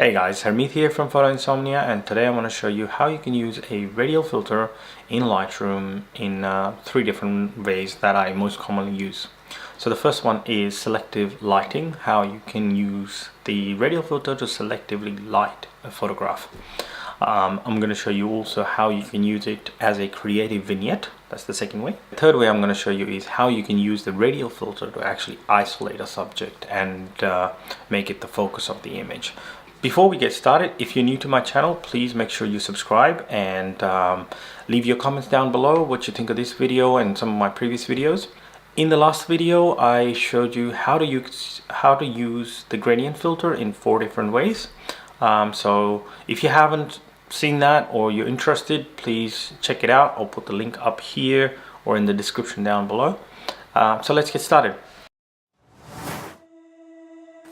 Hey guys, Hermith here from Photo Insomnia, and today I want to show you how you can use a radial filter in Lightroom in three different ways that I most commonly use. So the first one is selective lighting, how you can use the radial filter to selectively light a photograph. I'm going to show you also how you can use it as a creative vignette. That's the second way. The third way I'm going to show you is how you can use the radial filter to actually isolate a subject and make it the focus of the image. Before we get started, if you're new to my channel, please make sure you subscribe and leave your comments down below what you think of this video and some of my previous videos. In the last video, I showed you how to use the gradient filter in 4 different ways. So if you haven't seen that or you're interested, please check it out. I'll put the link up here or in the description down below. So let's get started.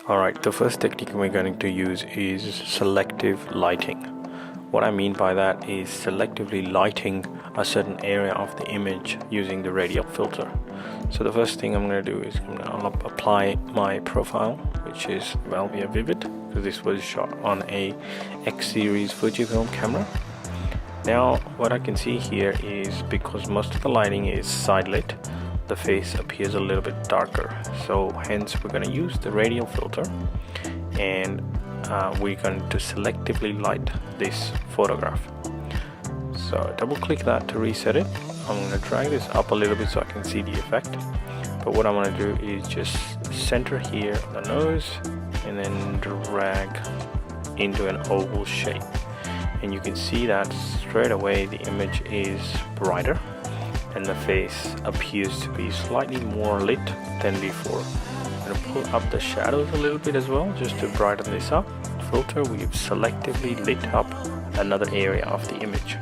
Alright, the first technique we're going to use is selective lighting. What I mean by that is selectively lighting a certain area of the image using the radial filter. So the first thing I'm going to do is I'm going to apply my profile, which is Velvia Vivid, because this was shot on a X series Fujifilm camera. Now what I can see here is because most of the lighting is side lit, the face appears a little bit darker, so hence we're going to use the radial filter and we're going to selectively light this photograph. So double click that to reset it. I'm going to drag this up a little bit so I can see the effect, but what I want to do is just center here the nose and then drag into an oval shape, and you can see that straight away the image is brighter and the face appears to be slightly more lit than before. I'm going to pull up the shadows a little bit as well just to brighten this up. Filter, we've selectively lit up another area of the image.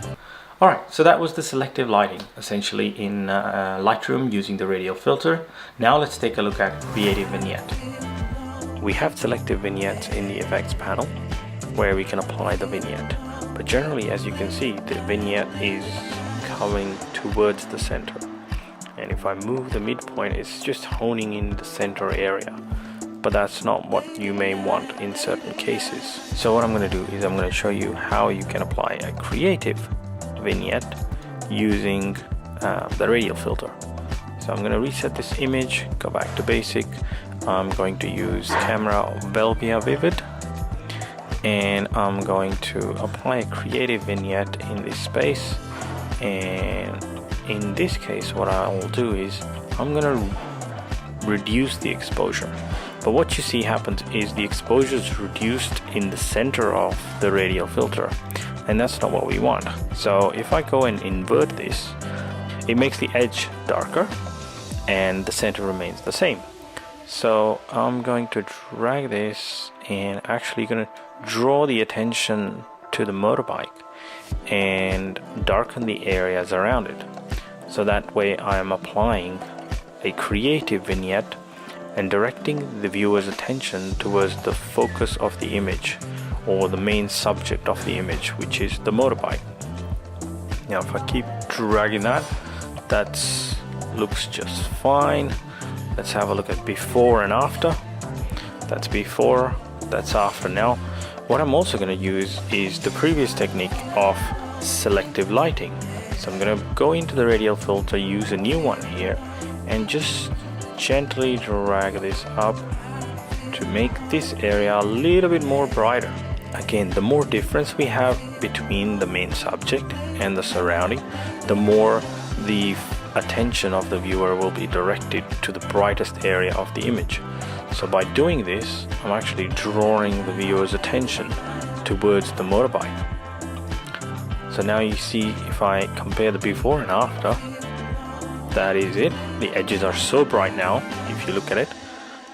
Alright, so that was the selective lighting essentially in Lightroom using the radial filter. Now let's take a look at creative vignette. We have selective vignettes in the effects panel where we can apply the vignette, but generally, as you can see, the vignette is coming towards the center, and if I move the midpoint, it's just honing in the center area, but that's not what you may want in certain cases. So what I'm going to do is I'm going to show you how you can apply a creative vignette using the radial filter. So I'm going to reset this image, go back to basic. I'm going to use camera Velvia Vivid, and I'm going to apply a creative vignette in this space. And in this case, what I will do is I'm gonna reduce the exposure, but what you see happens is the exposure is reduced in the center of the radial filter, and that's not what we want. So if I go and invert this, it makes the edge darker and the center remains the same. So I'm going to drag this and actually gonna draw the attention to the motorbike and darken the areas around it, so that way I am applying a creative vignette and directing the viewer's attention towards the focus of the image or the main subject of the image, which is the motorbike. Now if I keep dragging that looks just fine. Let's have a look at before and after. That's before, that's after. Now what I'm also going to use is the previous technique of selective lighting. So I'm going to go into the radial filter, use a new one here, and just gently drag this up to make this area a little bit more brighter. Again, the more difference we have between the main subject and the surrounding, the more the attention of the viewer will be directed to the brightest area of the image. So by doing this, I'm actually drawing the viewer's attention towards the motorbike. So now you see, if I compare the before and after, that is it. The edges are so bright now, if you look at it,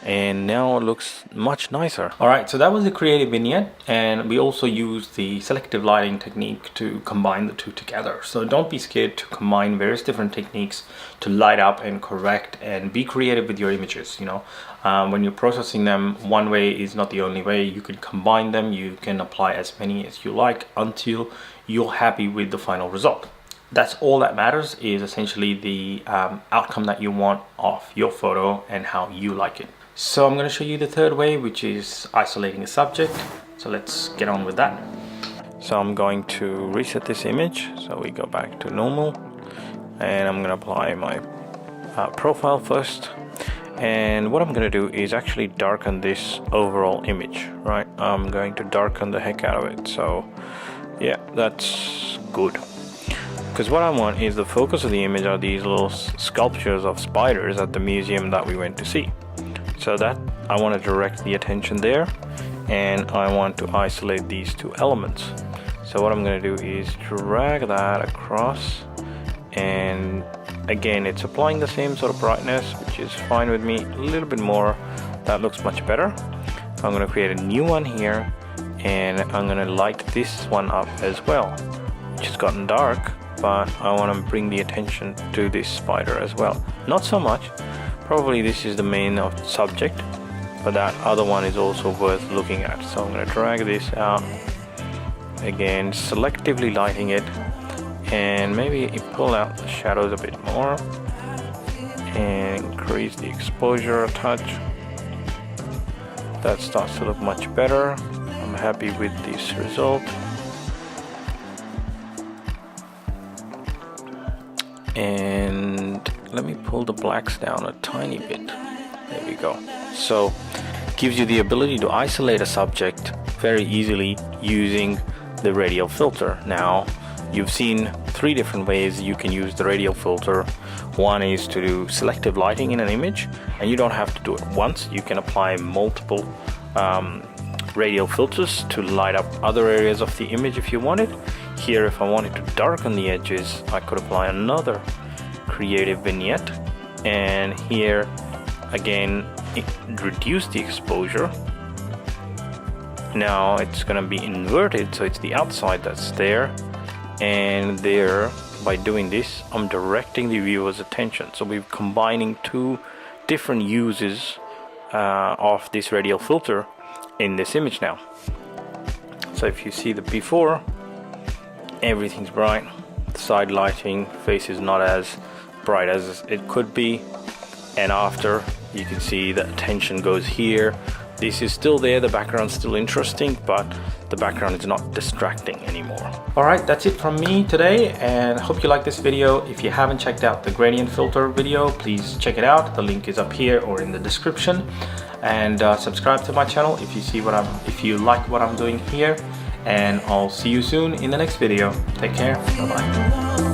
and now it looks much nicer. Alright, so that was the creative vignette, and we also used the selective lighting technique to combine the two together. So don't be scared to combine various different techniques to light up and correct and be creative with your images. You know, when you're processing them, one way is not the only way. You can combine them, you can apply as many as you like until you're happy with the final result. That's all that matters, is essentially the outcome that you want of your photo and how you like it. So I'm going to show you the third way, which is isolating a subject. So let's get on with that. So I'm going to reset this image, so we go back to normal, and I'm going to apply my profile first. And what I'm going to do is actually darken this overall image, right? I'm going to darken the heck out of it. So yeah, that's good, because what I want is the focus of the image are these little sculptures of spiders at the museum that we went to see. So that I want to direct the attention there, and I want to isolate these two elements. So what I'm going to do is drag that across, and again it's applying the same sort of brightness, which is fine with me. A little bit more, that looks much better. I'm going to create a new one here, and I'm going to light this one up as well, which has gotten dark, but I want to bring the attention to this spider as well. Not so much, probably this is the main subject, but that other one is also worth looking at. So I'm going to drag this out, again selectively lighting it, and maybe pull out the shadows a bit more and increase the exposure a touch. That starts to look much better. I'm happy with this result. And let me pull the blacks down a tiny bit. There we go. So gives you the ability to isolate a subject very easily using the radial filter. Now you've seen 3 different ways you can use the radial filter. One is to do selective lighting in an image, and you don't have to do it once. You can apply multiple radial filters to light up other areas of the image if you wanted. Here, if I wanted to darken the edges, I could apply another creative vignette, and here again reduce the exposure. Now it's going to be inverted, so it's the outside that's there, and there, by doing this, I'm directing the viewer's attention. So we're combining 2 different uses of this radial filter in this image now. So if you see the before, everything's bright, the side lighting, face is not as bright as it could be, and after, you can see the attention goes here. This is still there, the background's still interesting, but the background is not distracting anymore. Alright, that's it from me today, and I hope you like this video. If you haven't checked out the gradient filter video, please check it out. The link is up here or in the description. And subscribe to my channel if you like what I'm doing here. And I'll see you soon in the next video. Take care. Bye bye.